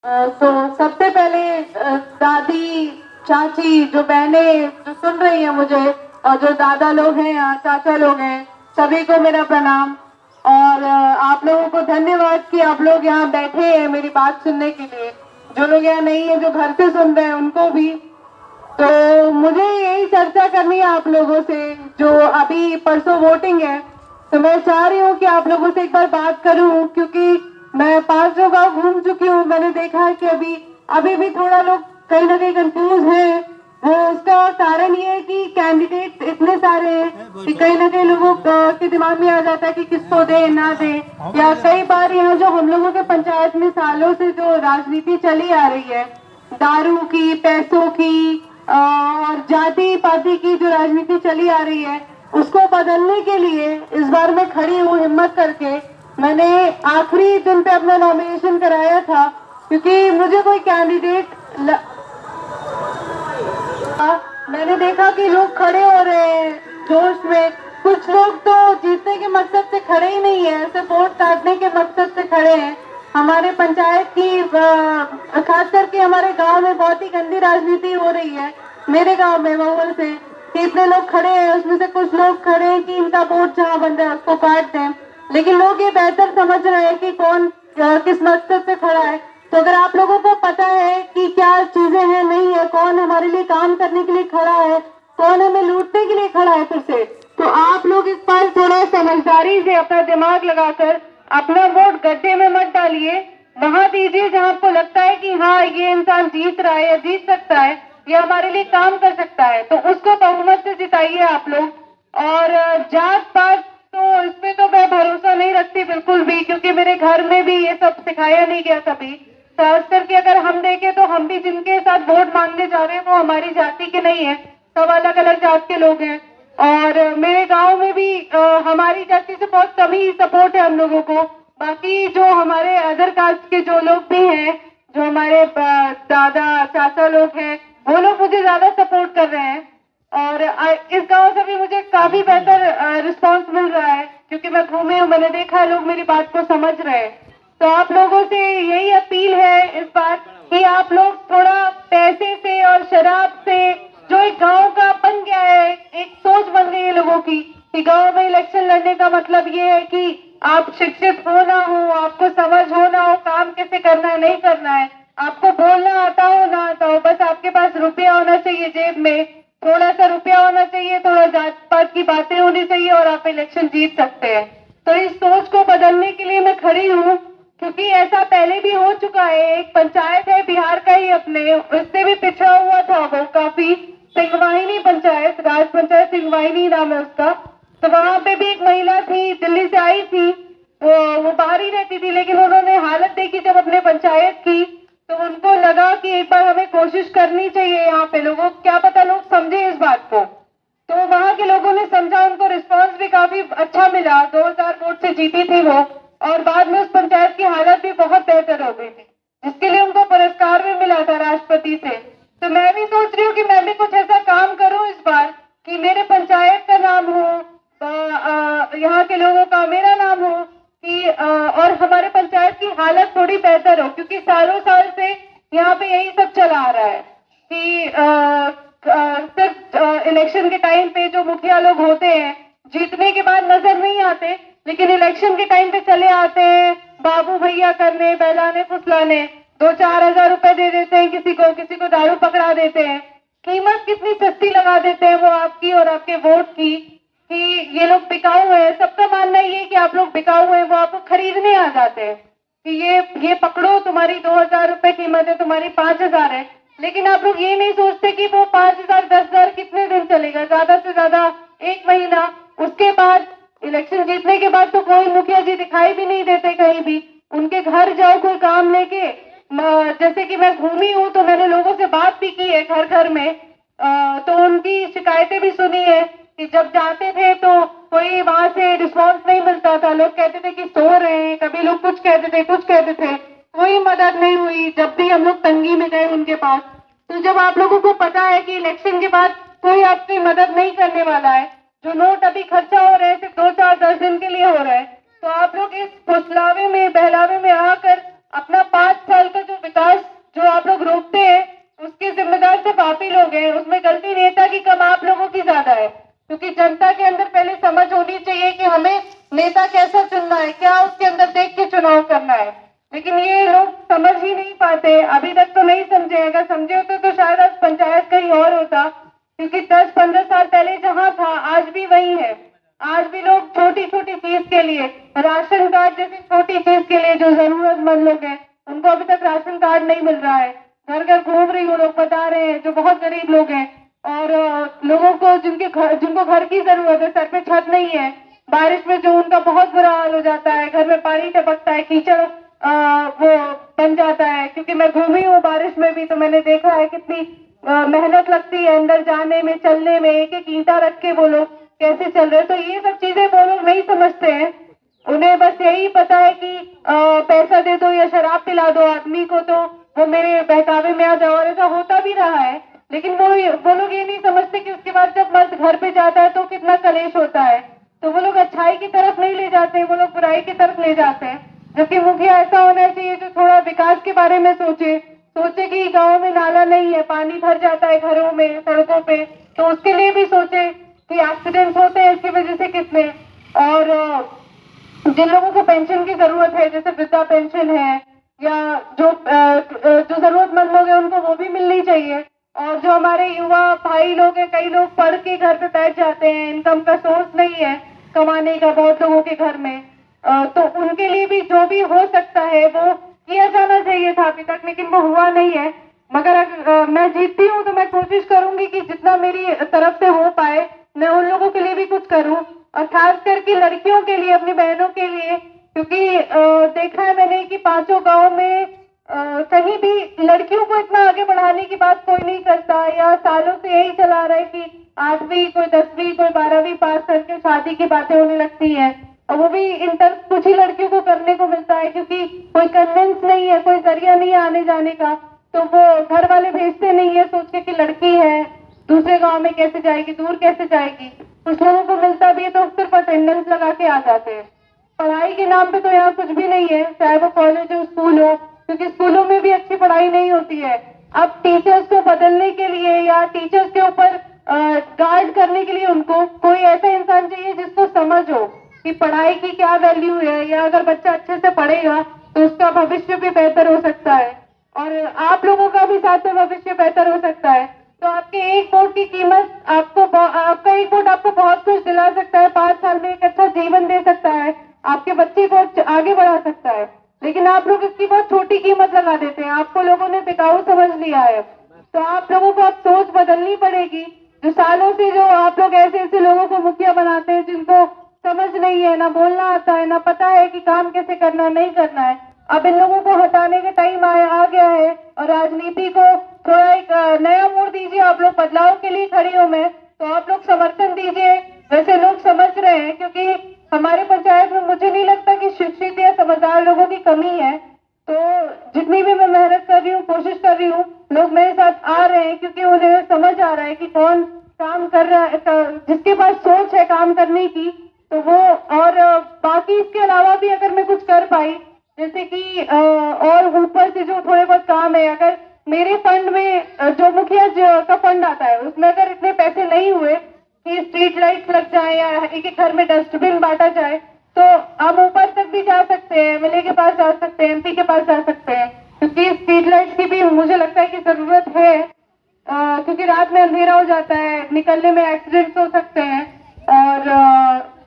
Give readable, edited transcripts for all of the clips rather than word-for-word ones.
तो सबसे पहले दादी, चाची, जो बहनें जो सुन रही हैं मुझे, और जो दादा लोग हैं या चाचा लोग हैं, सभी को मेरा प्रणाम। और आप लोगों को धन्यवाद कि आप लोग यहाँ बैठे हैं मेरी बात सुनने के लिए। जो लोग यहाँ नहीं है, जो घर से सुन रहे हैं, उनको भी। तो मुझे यही चर्चा करनी है आप लोगों से। जो अभी परसों वोटिंग है, तो मैं चाह रही हूँ कि आप लोगों से एक बार बात करूँ, क्योंकि मैं 5 जगह घूम चुकी हूँ। मैंने देखा है कि अभी अभी भी थोड़ा लोग कहीं ना कहीं कंफ्यूज हैं। वो उसका कारण ये है कि कैंडिडेट इतने सारे हैं कि कहीं ना कहीं लोगों के दिमाग में आ जाता है कि किसको दे ना दे। या कई बार यहाँ जो हम लोगों के पंचायत में सालों से जो राजनीति चली आ रही है, दारू की, पैसों की और जाति पाति की जो राजनीति चली आ रही है, उसको बदलने के लिए इस बार मैं खड़ी हूँ हिम्मत करके। मैंने आखिरी दिन पे अपना नॉमिनेशन कराया था, क्योंकि मुझे कोई कैंडिडेट मैंने देखा कि लोग खड़े हो रहे हैं जोश में। कुछ लोग तो जीतने के मकसद से खड़े ही नहीं है, सिर्फ वोट काटने के मकसद से खड़े हैं। हमारे पंचायत की खास करके हमारे गांव में बहुत ही गंदी राजनीति हो रही है। मेरे गांव में माहौल से कि इतने लोग खड़े हैं, उसमें से कुछ लोग खड़े हैं कि इनका वोट जहाँ बन रहा है उसको काट दें। लेकिन लोग ये बेहतर समझ रहे हैं कि कौन किस मकसद से खड़ा है। तो अगर आप लोगों को पता है कि क्या चीजें हैं, नहीं है, कौन हमारे लिए काम करने के लिए खड़ा है, कौन हमें लूटने के लिए खड़ा है फिर से, तो आप लोग इस पर थोड़ा समझदारी से अपना दिमाग लगाकर अपना वोट गड्ढे में मत डालिए। वहां दीजिए जहां आपको लगता है कि हाँ ये इंसान जीत रहा है या जीत सकता है, या हमारे लिए काम कर सकता है, तो उसको बहुमत से जिताइए आप लोग। और जात पात तो इसमें तो मैं भरोसा नहीं रखती बिल्कुल भी, क्योंकि मेरे घर में भी ये सब सिखाया नहीं गया कभी। खास करके अगर हम देखें तो हम भी जिनके साथ वोट मांगने जा रहे हैं वो हमारी जाति के नहीं है, सब अलग अलग जात के लोग हैं। और मेरे गांव में भी हमारी जाति से बहुत कम ही सपोर्ट है हम लोगों को। बाकी जो हमारे अदर कास्ट के जो लोग भी हैं, जो हमारे दादा चाचा लोग हैं, वो लोग मुझे ज्यादा सपोर्ट कर रहे हैं। और इस गांव से भी मुझे काफी बेहतर रिस्पांस मिल रहा है, क्योंकि मैं घूमी हूँ, मैंने देखा है लोग मेरी बात को समझ रहे हैं। तो आप लोगों से यही अपील है इस बार कि आप लोग थोड़ा पैसे से और शराब से, जो एक गांव का बन गया है, एक सोच बन गई है लोगों की कि गांव में इलेक्शन लड़ने का मतलब ये है कि आप शिक्षित हो ना हो, आपको समझ हो ना हो, काम कैसे करना है नहीं करना है, आपको बोलना आता हो ना आता हो, बस आपके पास रुपया होना चाहिए जेब में, थोड़ा सा रुपया होना चाहिए, थोड़ा जात पात की बातें होनी चाहिए और आप इलेक्शन जीत सकते हैं। तो इस सोच को बदलने के लिए मैं खड़ी हूँ, क्योंकि ऐसा पहले भी हो चुका है। एक पंचायत है बिहार का ही अपने, उससे भी पिछड़ा हुआ था वो काफी, सिंगवाहिनी पंचायत, राज पंचायत सिंगवाहिनी नाम है उसका। तो वहां पे भी एक महिला थी, दिल्ली से आई थी, वो बाहर ही रहती थी, लेकिन उन्होंने हालत देखी जब अपने पंचायत की, तो उनको लगा कि एक बार हमें कोशिश करनी चाहिए यहाँ पे, लोगों क्या पता लोग समझे इस बात को। तो वहां के लोगों ने समझा, उनको रिस्पांस भी काफी अच्छा मिला, 2000 वोट से जीती थी वो। और बाद में उस पंचायत की हालत भी बहुत बेहतर हो गई थी, जिसके लिए उनको पुरस्कार भी मिला था राष्ट्रपति से। तो मैं भी सोच रही हूँ कि मैं भी कुछ ऐसा काम करूँ इस बार कि मेरे पंचायत का नाम हो, यहाँ के लोगों का मेरा नाम हो, कि और हमारे पंचायत की हालत थोड़ी बेहतर हो, क्योंकि सालों साल से यहाँ पे यही सब चला आ रहा है कि सिर्फ इलेक्शन के टाइम पे जो मुखिया लोग होते हैं जीतने के बाद नजर नहीं आते, लेकिन इलेक्शन के टाइम पे चले आते हैं बाबू भैया करने, बहलाने फुसलाने, 2-4 हजार रुपए दे देते हैं किसी को दारू पकड़ा देते हैं। कीमत कितनी सस्ती लगा देते हैं वो आपकी और आपके वोट की, कि ये लोग बिकाऊ है। सबका मानना ये कि आप लोग बिकाऊ है, वो आपको खरीदने आ जाते हैं कि ये पकड़ो, तुम्हारी 2000 रुपए कीमत है, तुम्हारी 5000 है। लेकिन आप लोग ये नहीं सोचते कि वो 5000 10,000 कितने दिन चलेगा, ज्यादा से ज्यादा 1 महीना। उसके बाद इलेक्शन जीतने के बाद तो कोई मुखिया जी दिखाई भी नहीं देते कहीं भी। उनके घर जाओ कोई काम लेके, जैसे कि मैं घूमी हूँ तो मैंने लोगों से बात भी की है घर घर में, तो उनकी शिकायतें भी सुनी है कि जब जाते थे तो कोई वहां से रिस्पॉन्स नहीं मिलता था, लोग कहते थे कि सो रहे हैं, कभी लोग कुछ कहते थे, कोई मदद नहीं हुई जब भी हम लोग तंगी में गए उनके पास। तो जब आप लोगों को पता है कि इलेक्शन के बाद कोई आपकी मदद नहीं करने वाला है, जो नोट अभी खर्चा हो रहे हैं सिर्फ 2-4-10 दिन के लिए हो रहा है, तो आप लोग इस फुसलावे में बहलावे में आकर अपना 5 साल का जो विकास जो आप लोग रोकते हैं उसके जिम्मेदार सिर्फ आप ही लोग हैं। उसमें गलती नेता की कम आप लोगों की ज्यादा है, क्योंकि जनता के अंदर पहले समझ होनी चाहिए कि हमें नेता कैसा चुनना है, क्या उसके अंदर देख के चुनाव करना है। लेकिन ये लोग समझ ही नहीं पाते, अभी तक तो नहीं समझे। अगर समझे होते तो शायद आज पंचायत कहीं और होता, क्योंकि 10-15 साल पहले जहाँ था आज भी वही है। आज भी लोग छोटी छोटी चीज के लिए, राशन कार्ड जैसी छोटी चीज के लिए जो जरूरतमंद लोग हैं उनको अभी तक राशन कार्ड नहीं मिल रहा है। घर घर घूम रही हूँ, लोग बता रहे हैं जो बहुत गरीब लोग हैं और लोगों को जिनको घर की जरूरत है, सर पे छत नहीं है, बारिश में जो उनका बहुत बुरा हाल हो जाता है, घर में पानी टपकता है, कीचड़ वो बन जाता है। क्योंकि मैं घूमी हूँ बारिश में भी, तो मैंने देखा है कितनी मेहनत लगती है अंदर जाने में, चलने में, एक एक ईंटा रख के वो लोग कैसे चल रहे हैं। तो ये सब चीजें वो लोग नहीं समझते हैं। उन्हें बस यही पता है कि पैसा दे दो या शराब पिला दो आदमी को तो वो मेरे बहकावे में आ जाओ, और ऐसा होता भी रहा है। लेकिन वो लोग ये नहीं समझते कि उसके बाद जब मर्द घर पे जाता है तो कितना कलेश होता है। तो वो लोग अच्छाई की तरफ नहीं ले जाते, वो लोग बुराई की तरफ ले जाते हैं। जबकि मुखिया ऐसा होना चाहिए जो थोड़ा विकास के बारे में सोचे कि गांव में नाला नहीं है, पानी भर जाता है घरों में, सड़कों पे, तो उसके लिए भी सोचे कि एक्सीडेंट होते हैं इसकी वजह से कितने। और जिन लोगों को पेंशन की जरूरत है, जैसे वृद्धा पेंशन है, या जो जरूरतमंद लोग हैं उनको वो भी मिलनी चाहिए। और जो हमारे युवा भाई लोग हैं, कई लोग पढ़ के घर पे बैठ जाते हैं, इनकम का सोर्स नहीं है कमाने का बहुत लोगों के घर में, तो उनके लिए भी जो भी हो सकता है वो किया जाना चाहिए था अभी तक, लेकिन वो हुआ नहीं है। मगर मैं जीतती हूँ तो मैं कोशिश करूंगी कि जितना मेरी तरफ से हो पाए मैं उन लोगों के लिए भी कुछ करूं, और खास करके लड़कियों के लिए, अपनी बहनों के लिए। क्योंकि देखा है मैंने कि 5 गांव में कहीं भी लड़कियों को इतना आगे बढ़ाने की बात कोई नहीं करता, या सालों से यही चला रहा है कि 8वीं, कोई 10वीं, कोई 12वीं पास करके शादी की बातें होने लगती है, और वो भी इंटर कुछ ही लड़कियों को करने को मिलता है, क्योंकि कोई कन्वेंस नहीं है, कोई जरिया नहीं है आने जाने का। तो वो घर वाले भेजते नहीं है सोच के कि लड़की है दूसरे गांव में कैसे जाएगी, दूर कैसे जाएगी। कुछ लोगों को मिलता भी है तो सिर्फ अटेंडेंस लगा के आ जाते हैं। पढ़ाई के नाम पे तो यहाँ कुछ भी नहीं है, चाहे वो कॉलेज हो, स्कूल हो, क्योंकि स्कूलों में भी अच्छी पढ़ाई नहीं होती है। अब टीचर्स को बदलने के लिए या टीचर्स के ऊपर गार्ड करने के लिए उनको कोई ऐसा इंसान चाहिए जिसको समझ हो कि पढ़ाई की क्या वैल्यू है, या अगर बच्चा अच्छे से पढ़ेगा तो उसका भविष्य भी बेहतर हो सकता है, और आप लोगों का भी साथ में भविष्य बेहतर हो सकता है। तो आपके एक वोट की कीमत आपका एक वोट आपको बहुत कुछ दिला सकता है, 5 साल में एक अच्छा जीवन दे सकता है, आपके बच्चे को आगे बढ़ा सकता है। लेकिन आप लोग इसकी बहुत छोटी कीमत लगा देते हैं, आपको लोगों ने बिकाऊ समझ लिया है। तो आप लोगों को अब सोच बदलनी पड़ेगी। जो सालों से जो आप लोग ऐसे ऐसे लोगों को मुखिया बनाते हैं जिनको समझ नहीं है, ना बोलना आता है, ना पता है कि काम कैसे करना है, नहीं करना है। अब इन लोगों को हटाने का टाइम आ गया है, और राजनीति को थोड़ा एक नया मोड़ दीजिए। आप लोग बदलाव के लिए खड़ी हो मैं, तो आप लोग समर्थन दीजिए। वैसे लोग समझ रहे हैं, क्योंकि हमारे पंचायत में मुझे नहीं लगता कि शिक्षित या समझदार लोगों की कमी है। तो जितनी भी मैं मेहनत कर रही हूँ, कोशिश कर रही हूँ, लोग मेरे साथ आ रहे हैं, क्योंकि उन्हें समझ आ रहा है कि कौन काम कर रहा है, जिसके पास सोच है काम करने की, तो वो। और बाकी इसके अलावा भी अगर मैं कुछ कर पाई, जैसे कि और ऊपर से जो थोड़े बहुत काम है, अगर मेरे फंड में जो मुखिया का फंड आता है उसमें अगर इतने पैसे नहीं हुए कि स्ट्रीट लाइट्स लग जाए या एक एक घर में डस्टबिन बांटा जाए, तो हम ऊपर तक भी जा सकते हैं, एमएलए के पास जा सकते हैं, एमपी के पास जा सकते हैं, क्योंकि स्ट्रीट लाइट्स की भी मुझे लगता है कि जरूरत है। क्योंकि रात में अंधेरा हो जाता है, निकलने में एक्सीडेंट्स हो सकते हैं। और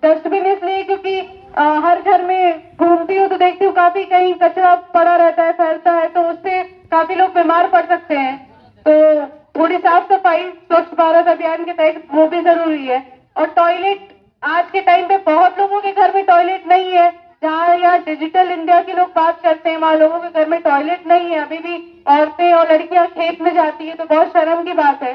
डस्टबिन इसलिए क्योंकि हर घर में घूमती हूँ तो देखती हूँ काफी कहीं कचरा पड़ा रहता है, फैलता है, तो उससे काफी लोग बीमार पड़ सकते हैं। तो थोड़ी साफ सफाई स्वच्छ भारत अभियान के तहत वो भी जरूरी है। और टॉयलेट, आज के टाइम पे बहुत लोगों के घर में टॉयलेट नहीं है। जहाँ यहाँ डिजिटल इंडिया के लोग बात करते हैं, वहाँ लोगों के घर में टॉयलेट नहीं है। अभी भी औरतें और लड़कियां खेत में जाती है, तो बहुत शर्म की बात है।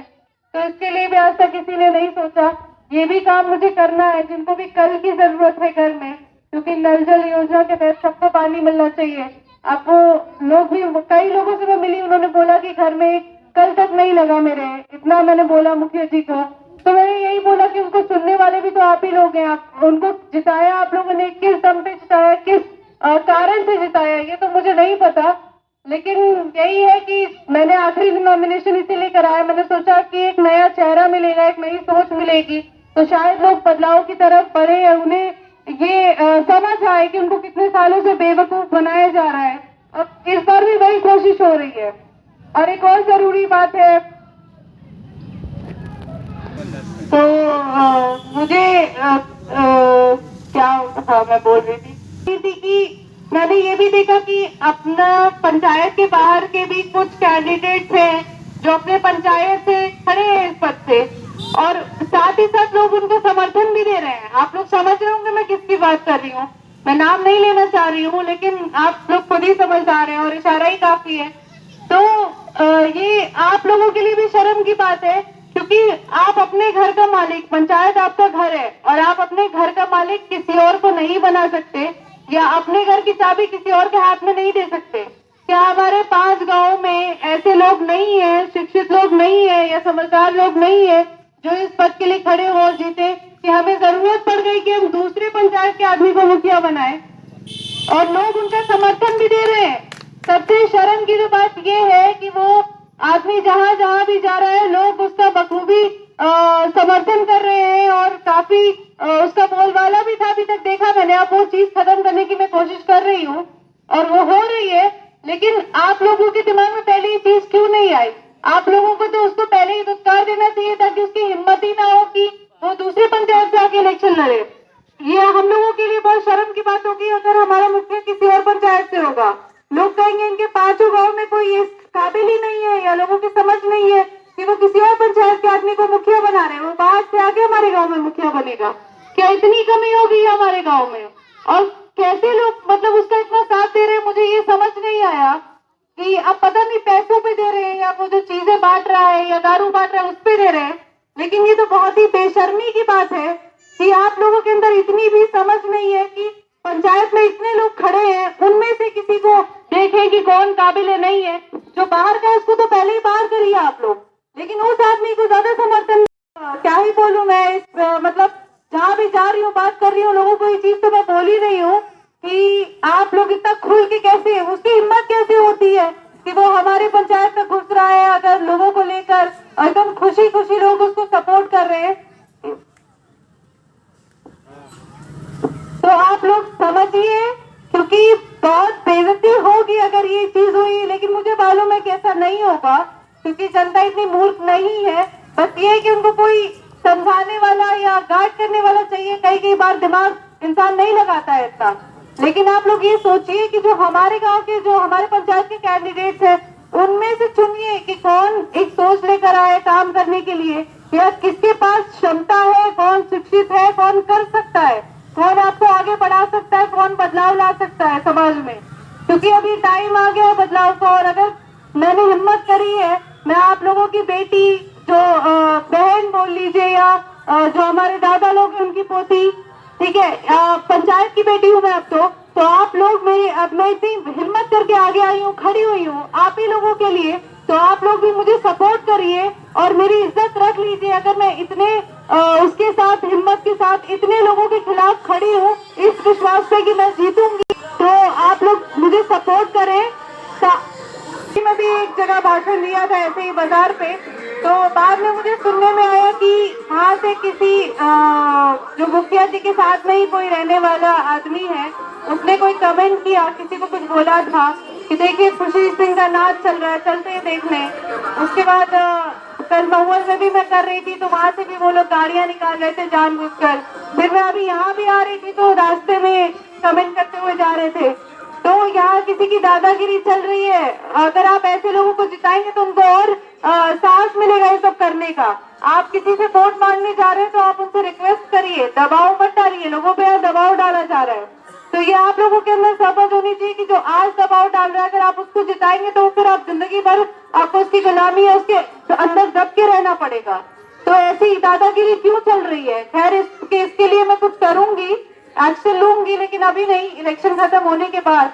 तो इसके लिए भी आज तक किसी ने नहीं सोचा। ये भी काम मुझे करना है, जिनको भी कल की जरूरत है घर में, क्योंकि नल जल योजना के तहत सबको पानी मिलना चाहिए। अब वो लोग भी, कई लोगों से मैं मिली, उन्होंने बोला कि घर में कल तक नहीं लगा मेरे, इतना मैंने बोला मुखिया जी को। तो मैंने यही बोला कि उनको सुनने वाले भी तो आप ही लोग हैं, आप उनको जिताया, आप लोगों ने किस दम पे जिताया, किस कारण से जिताया ये तो मुझे नहीं पता, लेकिन यही है कि मैंने आखिरी नॉमिनेशन इसीलिए कराया। मैंने सोचा कि एक नया चेहरा मिलेगा, एक नई सोच मिलेगी, तो शायद लोग बदलाव की तरफ बढ़े, उन्हें ये समझ आए कि उनको कितने सालों से बेवकूफ बनाया जा रहा है। अब इस बार भी वही कोशिश हो रही है। और एक और जरूरी बात है, तो मुझे क्या था मैं बोल रही थी कि मैंने ये भी देखा कि अपना पंचायत के बाहर के भी कुछ कैंडिडेट थे जो अपने पंचायत से खड़े हैं इस पद से, और साथ ही साथ लोग उनको समर्थन भी दे रहे हैं। आप लोग समझ रहे होंगे मैं किसकी बात कर रही हूँ। मैं नाम नहीं लेना चाह रही हूँ, लेकिन आप लोग खुद ही समझदार हैं और इशारा ही काफी है। तो ये आप लोगों के लिए भी शर्म की बात है, क्योंकि आप अपने घर का मालिक, पंचायत आपका घर है, और आप अपने घर का मालिक किसी और को नहीं बना सकते, या अपने घर की चाबी किसी और के हाथ में नहीं दे सकते। क्या हमारे 5 गांव में ऐसे लोग नहीं है, शिक्षित लोग नहीं है या समझदार लोग नहीं है जो इस पद के लिए खड़े हो जीते, कि हमें जरूरत पड़ गई कि हम दूसरे पंचायत के आदमी को मुखिया बनाए और लोग उनका समर्थन भी दे रहे हैं। सबसे शर्म की जो बात यह है कि वो आदमी जहां जहां भी जा रहा है, लोग उसका बखूबी समर्थन कर रहे हैं और काफी उसका बोलबाला भी था। अभी तक देखा मैंने। अब वो चीज खत्म करने की मैं कोशिश कर रही हूँ और वो हो रही है, लेकिन आप लोगों के दिमाग में पहले ये चीज क्यों नहीं आई? आप लोगों को तो उसको पहले ही दुत्कार देना चाहिए था कि उसकी हिम्मत ही ना हो कि वो दूसरे पंचायत से आके इलेक्शन लड़े। ये हम लोगों के लिए बहुत शर्म की बात होगी अगर हमारा मुखिया किसी और पंचायत से होगा। लोग कहेंगे इनके 5 गांव में कोई इस काबिल ही नहीं है, या लोगों की समझ नहीं है कि वो किसी और पंचायत के आदमी को मुखिया बना रहे हैं, वो बाहर से आके हमारे गाँव में मुखिया बनेगा। क्या इतनी कमी होगी हमारे गाँव में? और कैसे लोग मतलब उसका इतना साथ दे रहे हैं, मुझे ये समझ नहीं आया कि अब पता नहीं पैसों पे दे रहे हैं या वो जो चीजें बांट रहा है या दारू बांट रहा है उस पे दे रहे हैं। लेकिन ये तो बहुत ही बेशर्मी की बात है कि आप लोगों के अंदर इतनी भी समझ नहीं है कि पंचायत में इतने लोग खड़े हैं, उनमें से किसी को देखें कि कौन काबिल है नहीं है। जो बाहर का है उसको तो पहले ही बाहर करिए आप लोग, लेकिन उस आदमी को ज्यादा समर्थन। क्या ही बोलूं मैं इस मतलब जहां भी जा रही हूँ, बात कर रही हूँ, लोगों को ये चीज तो मैं बोल ही रही हूँ कि आप लोग इतना खुल के कैसे, उसकी हिम्मत कैसे होती है कि वो हमारे पंचायत में घुस रहा है, अगर लोगों को लेकर एकदम खुशी खुशी लोग उसको सपोर्ट कर रहे हैं। तो आप लोग समझिए, क्योंकि बहुत बेइज्जती होगी अगर ये चीज हुई, लेकिन मुझे मालूम है कि ऐसा नहीं होगा, क्योंकि जनता इतनी मूर्ख नहीं है। बस ये है कि उनको कोई समझाने वाला या गाइड करने वाला चाहिए। कई कई बार दिमाग इंसान नहीं लगाता है इतना। लेकिन आप लोग ये सोचिए कि जो हमारे गांव के, जो हमारे पंचायत के कैंडिडेट्स हैं, उनमें से चुनिए कि कौन एक सोच लेकर आए काम करने के लिए, या किसके पास क्षमता है, कौन शिक्षित है, कौन कर सकता है, कौन आपको आगे बढ़ा सकता है, कौन बदलाव ला सकता है समाज में। क्योंकि अभी टाइम आ गया है बदलाव का, और अगर मैंने हिम्मत करी है, मैं आप लोगों की बेटी, जो बहन बोल लीजिए, या जो हमारे दादा लोग हैं उनकी पोती, ठीक है, पंचायत की बेटी हूँ मैं अब तो आप लोग मेरी, अब मैं इतनी हिम्मत करके आगे आई हूँ, खड़ी हुई हूँ आप ही लोगों के लिए, तो आप लोग भी मुझे सपोर्ट करिए और मेरी इज्जत रख लीजिए। अगर मैं इतने उसके साथ, हिम्मत के साथ इतने लोगों के खिलाफ खड़ी हूँ, इस विश्वास पे कि मैं जीतूंगी, तो आप लोग मुझे सपोर्ट करें। मैं भी एक जगह भाषण दिया था ऐसे ही बाजार पे, तो बाद में मुझे सुनने में आया कि वहाँ से किसी जो मुखिया जी के साथ में ही कोई रहने वाला आदमी है, उसने कोई कमेंट किया, किसी को कुछ बोला था कि देखिए खुशी सिंह का नाच चल रहा है, चलते हैं देखने। उसके बाद कल महुआ में भी मैं कर रही थी, तो वहां से भी वो लोग गाड़ियां निकाल रहे थे जानबूझकर। फिर मैं अभी यहाँ भी आ रही थी, तो रास्ते में कमेंट करते हुए जा रहे थे। तो यहाँ किसी की दादागिरी चल रही है। अगर आप ऐसे लोगों को जिताएंगे तो उनको और साहस मिलेगा ये सब करने का। आप किसी से वोट मांगने जा रहे हैं तो आप उनसे रिक्वेस्ट करिए, दबाव मत डालिए। लोगों पे दबाव डाला जा रहा है, तो ये आप लोगों के अंदर समझ होनी चाहिए कि जो आज दबाव डाल रहा है, अगर आप उसको जिताएंगे तो फिर आप जिंदगी भर आपको उसकी गुलामी है, उसके अंदर दब के रहना पड़ेगा। तो ऐसी दादागिरी क्यों चल रही है? खैर इसके लिए मैं कुछ करूंगी, एक्शन लूंगी, लेकिन अभी नहीं, इलेक्शन खत्म होने के बाद।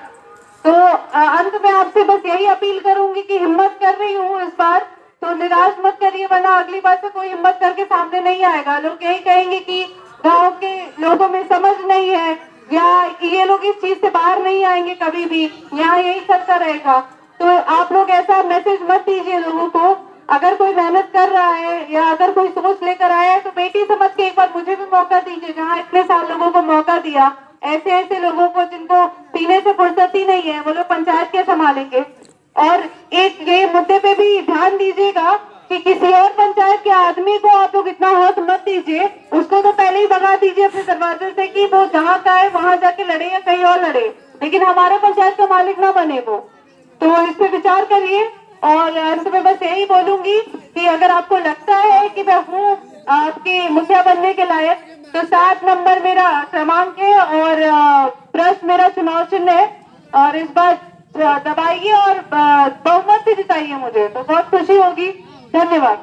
तो अंत में आपसे बस यही अपील करूंगी कि हिम्मत कर रही हूँ इस बार, तो निराश मत करिए, वरना अगली बार से कोई हिम्मत करके सामने नहीं आएगा। लोग यही कहेंगे कि गांव के लोगों में समझ नहीं है, या ये लोग इस चीज से बाहर नहीं आएंगे कभी भी, यहाँ यही चलता रहेगा। तो आप लोग ऐसा मैसेज मत दीजिए लोगों को। अगर कोई मेहनत कर रहा है या अगर कोई सोच लेकर आया है तो बेटी समझ के एक बार मुझे भी मौका दीजिए, जहाँ इतने साल लोगों को मौका दिया। ऐसे ऐसे लोगों को जिनको पीने से फुर्सत ही नहीं है, वो लोग पंचायत क्या संभालेंगे। और एक ये मुद्दे पे भी ध्यान दीजिएगा कि किसी और पंचायत के आदमी को आप लोग इतना हक मत दीजिए, उसको तो पहले ही भगा दीजिए अपने दरवाजे से कि वो जहाँ का है वहां जाके लड़े या कहीं और लड़े, लेकिन हमारे पंचायत का मालिक ना बने वो। तो इस पे विचार करिए। और अंत में बस यही बोलूंगी कि अगर आपको लगता है कि मैं हूँ आपके मुखिया बनने के लायक, तो 7 नंबर मेरा क्रमांक है और ब्रश मेरा चुनाव चिन्ह है। और इस बार दबाइए और बहुमत से जिताइए मुझे, तो बहुत खुशी होगी। धन्यवाद।